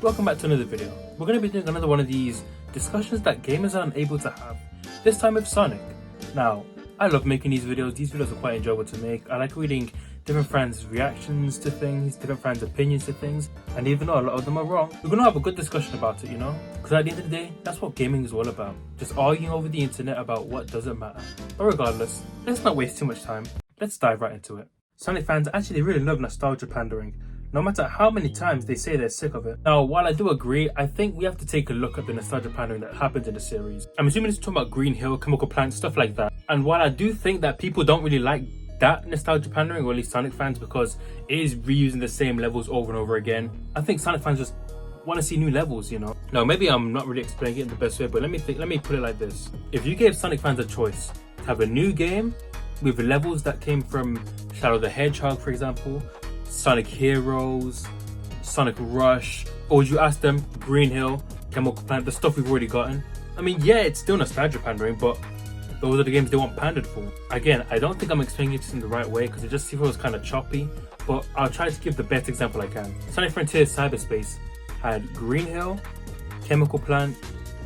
Welcome back to another video. We're going to be doing another one of these discussions that gamers are unable to have, this time with Sonic. Now, I love making these videos are quite enjoyable to make. I like reading different friends' reactions to things, different friends' opinions to things, and even though a lot of them are wrong, we're going to have a good discussion about it, you know? Because at the end of the day, that's what gaming is all about. Just arguing over the internet about what doesn't matter. But regardless, let's not waste too much time. Let's dive right into it. Sonic fans actually really love nostalgia pandering, no matter how many times they say they're sick of it. Now, while I do agree, I think we have to take a look at the nostalgia pandering that happened in the series. I'm assuming it's talking about Green Hill, Chemical Plant, stuff like that. And while I do think that people don't really like that nostalgia pandering, or at least Sonic fans, because it is reusing the same levels over and over again, I think Sonic fans just want to see new levels, you know? Now, maybe I'm not really explaining it in the best way, but let me put it like this. If you gave Sonic fans a choice to have a new game with levels that came from Shadow the Hedgehog, for example, Sonic Heroes, Sonic Rush, or would you ask them Green Hill, Chemical Plant, the stuff we've already gotten? I mean, yeah, it's still nostalgia pandering, but those are the games they want pandered for. Again, I don't think I'm explaining it in the right way because it just feels kind of choppy, but I'll try to give the best example I can. Sonic Frontiers Cyberspace had Green Hill, Chemical Plant,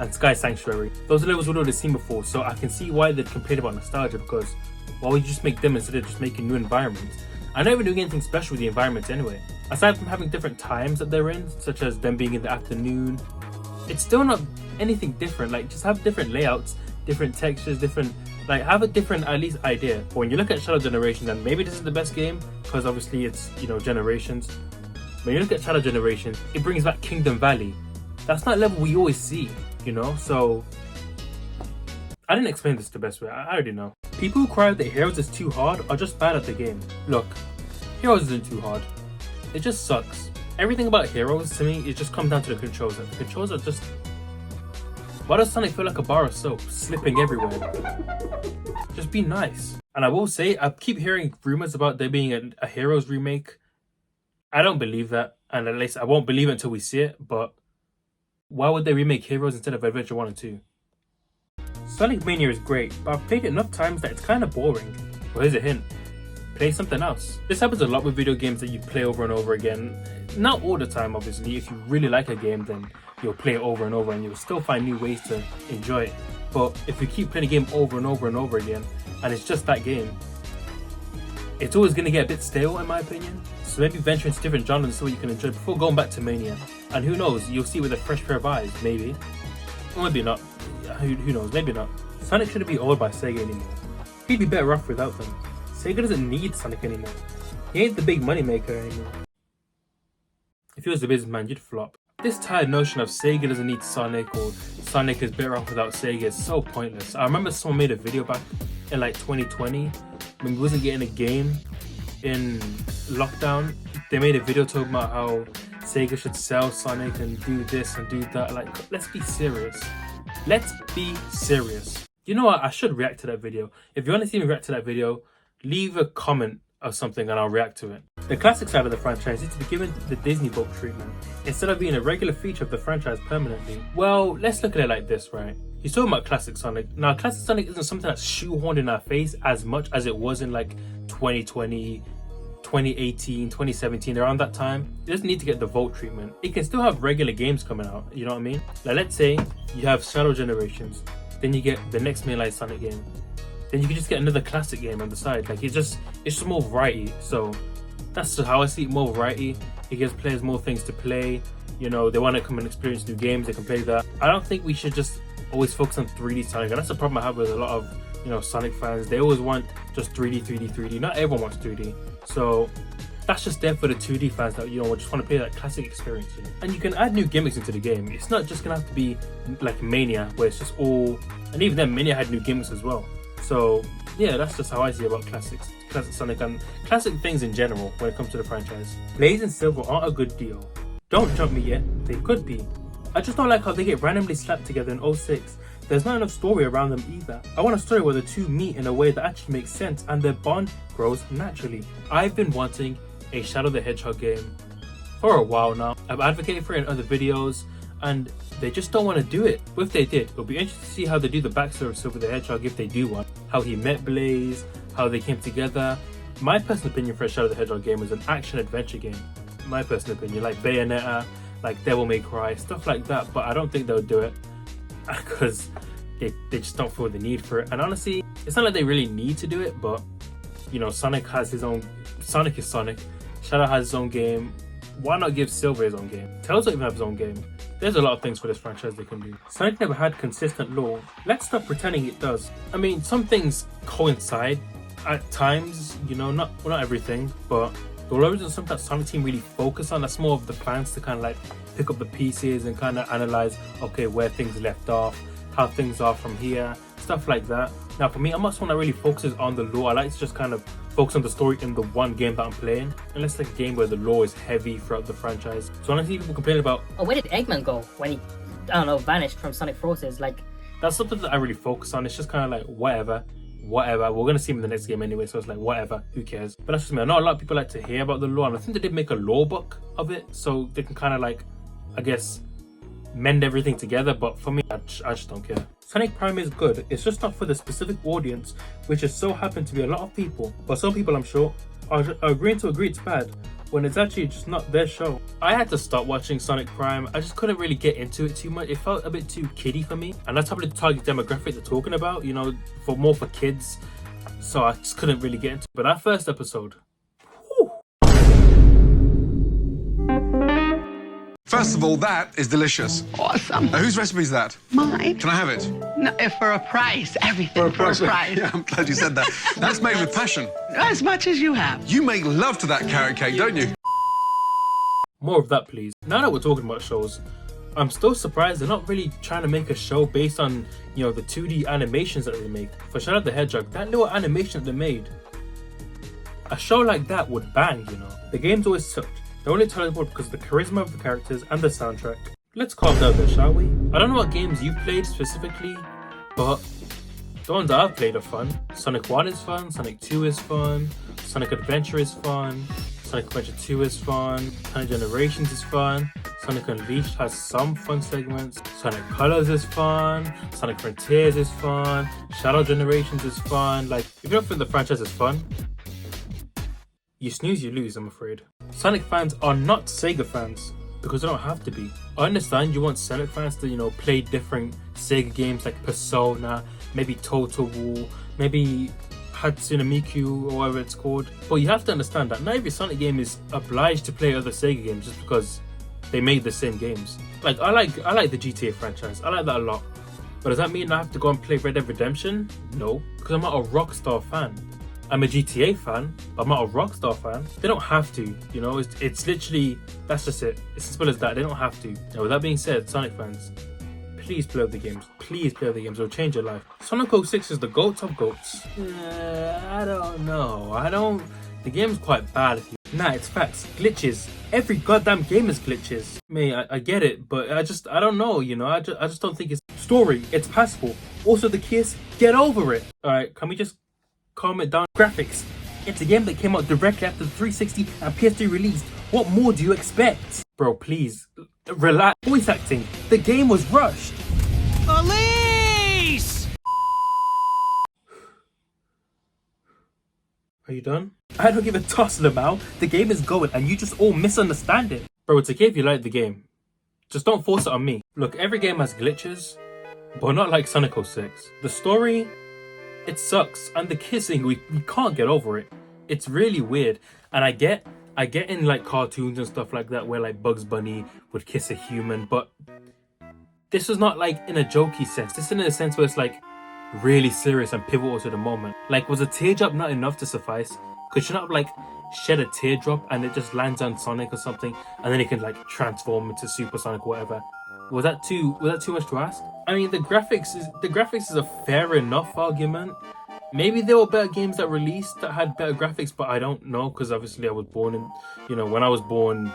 and Sky Sanctuary. Those levels we'd already seen before, so I can see why they'd complain about nostalgia, because why would you just make them instead of just making new environments? I'm not even doing anything special with the environments anyway. Aside from having different times that they're in, such as them being in the afternoon, it's still not anything different. Like, just have different layouts, different textures, have a different at least idea. But when you look at Shadow Generations, and maybe this is the best game, because obviously it's, you know, Generations. When you look at Shadow Generations, it brings back Kingdom Valley. That's not a level we always see, you know? So, I didn't explain this the best way, I already know. People who cry that Heroes is too hard are just bad at the game. Look, Heroes isn't too hard. It just sucks. Everything about Heroes, to me, it just comes down to the controls. The controls are just... Why does Sonic feel like a bar of soap, slipping everywhere? Just be nice. And I will say, I keep hearing rumors about there being a Heroes remake. I don't believe that, and at least I won't believe it until we see it, but why would they remake Heroes instead of Adventure 1 and 2? Sonic Mania is great, but I've played it enough times that it's kind of boring. Well, here's a hint. Play something else. This happens a lot with video games that you play over and over again. Not all the time, obviously. If you really like a game, then you'll play it over and over and you'll still find new ways to enjoy it. But if you keep playing a game over and over and over again, and it's just that game, it's always going to get a bit stale, in my opinion. So maybe venture into different genres so you can enjoy before going back to Mania. And who knows, you'll see it with a fresh pair of eyes, maybe. Or maybe not. Who knows, maybe not. Sonic shouldn't be owned by Sega anymore. He'd be better off without them. Sega doesn't need Sonic anymore. He ain't the big money maker anymore. If he was the businessman, you'd flop. This tired notion of Sega doesn't need Sonic, or Sonic is better off without Sega, is so pointless. I remember someone made a video back in like 2020 when we wasn't getting a game in lockdown. They made a video talking about how Sega should sell Sonic and do this and do that. Like, let's be serious. Let's be serious. You know what? I should react to that video. If you want to see me react to that video, leave a comment or something and I'll react to it. The classic side of the franchise is to be given the Disney book treatment instead of being a regular feature of the franchise permanently. Well, let's look at it like this, right? You're talking about classic Sonic. Now, classic Sonic isn't something that's shoehorned in our face as much as it was in like 2020, 2018, 2017, around that time. It doesn't need to get the Vault treatment. It can still have regular games coming out, you know what I mean? Like, let's say you have Shadow Generations, then you get the next mainline Sonic game, then you can just get another classic game on the side. Like, it's just more variety. So that's just how I see it, more variety. It gives players more things to play. You know, they want to come and experience new games, they can play that. I don't think we should just always focus on 3D Sonic, and that's the problem I have with a lot of, you know, Sonic fans. They always want just 3D, 3D, 3D. Not everyone wants 3D. So that's just there for the 2D fans that, you know, just want to play that classic experience, you know? And you can add new gimmicks into the game. It's not just gonna have to be like Mania, where it's just all, and even then Mania had new gimmicks as well. So yeah, that's just how I see about classic Sonic and classic things in general when it comes to the franchise. Blaze and Silver aren't a good deal. Don't jump me yet, they could be. I just don't like how they get randomly slapped together in 06. There's not enough story around them either. I want a story where the two meet in a way that actually makes sense and their bond grows naturally. I've been wanting a Shadow the Hedgehog game for a while now. I've advocated for it in other videos and they just don't want to do it. But if they did, it'll be interesting to see how they do the backstory of Silver the Hedgehog if they do one. How he met Blaze, how they came together. My personal opinion for a Shadow the Hedgehog game is an action-adventure game. My personal opinion, like Bayonetta, like Devil May Cry, stuff like that. But I don't think they'll do it because they just don't feel the need for it. And honestly, it's not like they really need to do it, but you know, Sonic has his own. Sonic is Sonic. Shadow has his own game. Why not give Silver his own game? Tails don't even have his own game. There's a lot of things for this franchise they can do. Sonic never had consistent lore. Let's stop pretending it does. I mean, some things coincide at times, you know, not everything, but the lore isn't something that Sonic team really focus on. That's more of the fans to kind of like pick up the pieces and kind of analyze, okay, where things left off, how things are from here, stuff like that. Now for me, I'm not someone that really focuses on the lore. I like to just kind of focus on the story in the one game that I'm playing, unless like a game where the lore is heavy throughout the franchise. So honestly, people complain about, oh, where did Eggman go when he, I don't know, vanished from Sonic Forces? Like, that's something that I really focus on. It's just kind of like whatever. We're gonna see him in the next game anyway, so it's like whatever, who cares? But that's just me. I know a lot of people like to hear about the lore, and I think they did make a lore book of it, so they can kind of like, I guess, mend everything together. But for me, I just don't care. Sonic Prime is good. It's just not for the specific audience, which just so happen to be a lot of people. But some people, I'm sure, are agreeing to agree it's bad, when it's actually just not their show. I had to stop watching Sonic Prime. I just couldn't really get into it too much. It felt a bit too kiddie for me. And that's probably the target demographic they're talking about, you know, for kids. So I just couldn't really get into it. But that first episode, whew. First of all, that is delicious. Awesome. Whose recipe is that? Mine. Can I have it? No, for a price. Everything for a price. Yeah, I'm glad you said that. That's made with passion. As much as you have. You make love to that carrot cake, don't you? More of that, please. Now that we're talking about shows, I'm still surprised they're not really trying to make a show based on, you know, the 2D animations that they make. For Shadow the Hedgehog, that little animation that they made, a show like that would bang, you know. The game's always sucked. They're only tolerable because of the charisma of the characters and the soundtrack. Let's calm down a bit, shall we? I don't know what games you've played specifically, but the ones I've played are fun. Sonic 1 is fun, Sonic 2 is fun, Sonic Adventure is fun, Sonic Adventure 2 is fun, Sonic Generations is fun, Sonic Unleashed has some fun segments, Sonic Colors is fun, Sonic Frontiers is fun, Shadow Generations is fun. Like, if you don't think the franchise is fun, you snooze, you lose, I'm afraid. Sonic fans are not Sega fans, because they don't have to be. I understand you want Sonic fans to, you know, play different Sega games like Persona, maybe Total War, maybe Hatsune Miku or whatever it's called. But you have to understand that not every Sonic game is obliged to play other Sega games just because they made the same games. Like I like the GTA franchise. I like that a lot. But does that mean I have to go and play Red Dead Redemption? No, because I'm not a Rockstar fan. I'm a GTA fan, but I'm not a Rockstar fan. They don't have to, you know, it's literally, that's just it. It's as simple as that, they don't have to. Now with that being said, Sonic fans, please play other games. Please play other games, it'll change your life. Sonic 06 is the GOAT of GOATs. I don't know. The game's quite bad if you... Nah, it's facts. Glitches. Every goddamn game is glitches. I get it, but I don't know, you know, I just don't think it's... Story, it's passable. Also the kiss, get over it. Alright, can we just calm it down? Graphics. It's a game that came out directly after the 360 and PS3 released. What more do you expect? Bro, please, relax. Voice acting. The game was rushed. Police! Are you done? I don't give a toss, Lamau. The game is going and you just all misunderstand it. Bro, it's okay if you like the game. Just don't force it on me. Look, every game has glitches, but not like Sonic 06. The story, it sucks. And the kissing, we can't get over it. It's really weird. And I get in like cartoons and stuff like that where like Bugs Bunny would kiss a human, but this was not like in a jokey sense. This is in a sense where it's like really serious and pivotal to the moment. Like, was a teardrop not enough to suffice? Could you not have like shed a teardrop and it just lands on Sonic or something, and then it can like transform into Super Sonic or whatever? Was that too much to ask? I mean, the graphics is a fair enough argument. Maybe there were better games that released that had better graphics, but I don't know, because obviously I was born in, you know, when I was born,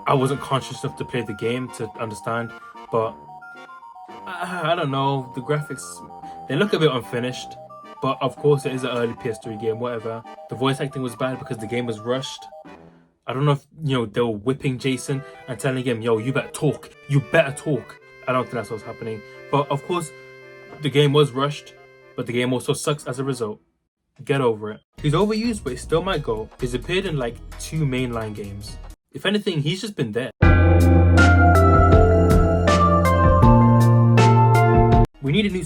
I wasn't conscious enough to play the game to understand. But I don't know, the graphics, they look a bit unfinished. But of course it is an early PS3 game, whatever. The voice acting was bad because the game was rushed. I don't know if, you know, they were whipping Jason and telling him, yo, you better talk. You better talk. I don't think that's what's happening. But of course, the game was rushed. But the game also sucks as a result. Get over it. He's overused, but he still might go. He's appeared in like 2 mainline games. If anything, he's just been there.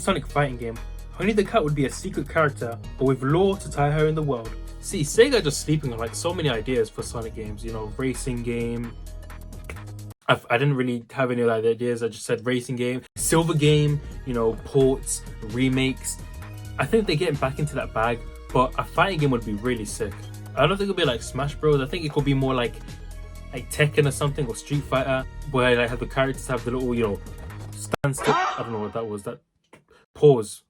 Sonic fighting game. Honey the Cat would be a secret character, but with lore to tie her in the world. See, Sega just sleeping on like so many ideas for Sonic games, you know, racing game. I didn't really have any other ideas. I just said racing game, silver game, you know, ports, remakes. I think they're getting back into that bag, but a fighting game would be really sick. I don't think it'll be like Smash Bros. I think it could be more like Tekken or something, or Street Fighter, where like have the characters have the little, you know, standstill. I don't know what that was. That pause.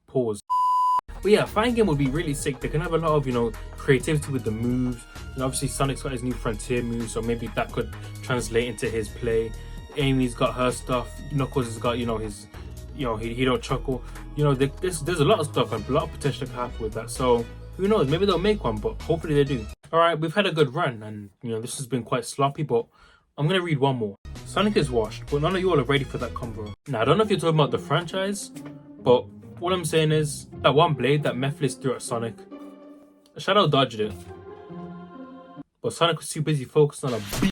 But yeah, fighting game would be really sick. They can have a lot of, you know, creativity with the moves. And obviously Sonic's got his new Frontier moves, so maybe that could translate into his play. Amy's got her stuff. Knuckles has got, you know, his, you know, he don't chuckle. You know, there's a lot of stuff and a lot of potential to happen with that. So who knows? Maybe they'll make one, but hopefully they do. All right, we've had a good run, and you know this has been quite sloppy, but I'm gonna read one more. Sonic is washed, but none of you all are ready for that combo. Now I don't know if you're talking about the franchise, but all I'm saying is that one blade that Mephiles threw at Sonic, Shadow dodged it, but Sonic was too busy focused on a beat.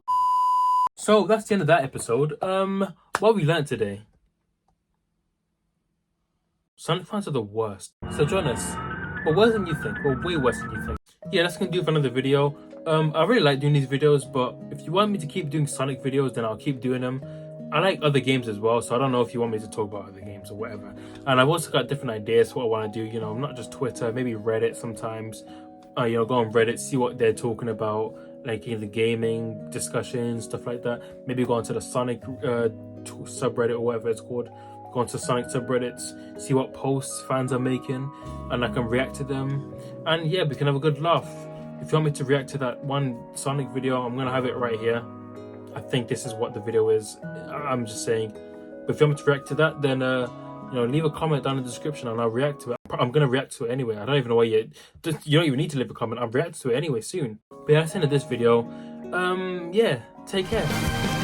So that's the end of that episode. What we learned today. Sonic fans are the worst. So join us. But worse than you think, or way worse than you think. Yeah, that's gonna do for another video. I really like doing these videos, but if you want me to keep doing Sonic videos, then I'll keep doing them. I like other games as well, so I don't know if you want me to talk about other games or whatever. And I've also got different ideas for what I want to do, you know, not just Twitter, maybe Reddit sometimes. You know, go on Reddit, see what they're talking about, like in the gaming discussions, stuff like that. Maybe go onto the Sonic subreddit or whatever it's called. Go onto Sonic subreddits, see what posts fans are making, and I can react to them. And yeah, we can have a good laugh. If you want me to react to that one Sonic video, I'm gonna have it right here. I think this is what the video is. I'm just saying. But if you want me to react to that, then you know, leave a comment down in the description and I'll react to it. I'm gonna react to it anyway. I don't even know why you don't even need to leave a comment. I'm reacting to it anyway soon. But yeah, that's the end of this video. Yeah, take care.